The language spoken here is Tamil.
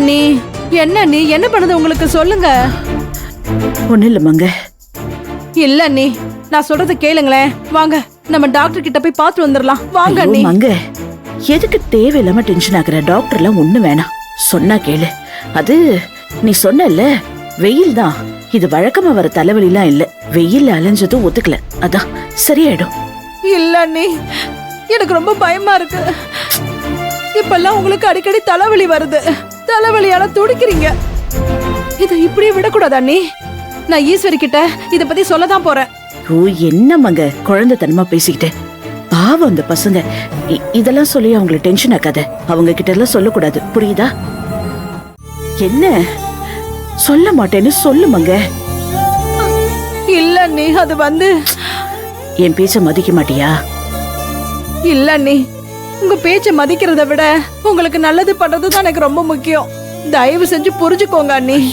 அண்ணி, என்ன நீ என்ன பண்ணுது உங்களுக்கு சொல்லுங்க. ஒண்ணு இல்ல மங்க. இல்ல அண்ணி, நான் சொல்றத கேளுங்களேன். வாங்க நம்ம டாக்டர் கிட்ட போய் பார்த்து வந்துடலாம். வாங்க ஐயோ, அண்ணி. மங்க எதுக்கு தேவையில்லாம டென்ஷன் ஆகுற? டாக்டர்லாம் ஒண்ணு வேணாம், சொன்னா கேளு. அது நீ சொன்னல, வெயில் தான் இது. வழக்கமா வர தலைவலிலாம் இல்ல, வெயில் அலைஞ்சதும் ஒத்துக்கல, அதான் சரியாயிடும். இல்ல அண்ணி, எனக்கு ரொம்ப பயமா இருக்கு. இப்பெல்லாம் உங்களுக்கு அடிக்கடி தலைவலி வருது, தலைவலியால துடிக்கிறீங்க. இதை இப்படியே விடக்கூடாது அண்ணி. நான் ஈஸ்வரி கிட்ட இத பத்தி சொல்லதான் போறேன். ஓ என்ன மங்க குழந்தைத்தனமா பேசிக்கிட்டு. பாவம் அந்த பசங்க. இதெல்லாம் சொல்லி அவங்கள டென்ஷன் ஆக்காத. அவங்க கிட்ட எல்லாம் சொல்லக்கூடாது, புரியுதா? என்ன சொல்ல மாட்டேன்னு சொல்லு மங்க. இல்ல அண்ணி, அது வந்து என் பேச்ச மதிக்க மாட்டியா? இல்ல அண்ணி, உங்க பேச்ச மதிக்கிறத விட உங்களுக்கு நல்லது பண்றதுதான் எனக்கு ரொம்ப முக்கியம். தயவு செஞ்சு புரிஞ்சுக்கோங்க அண்ணி.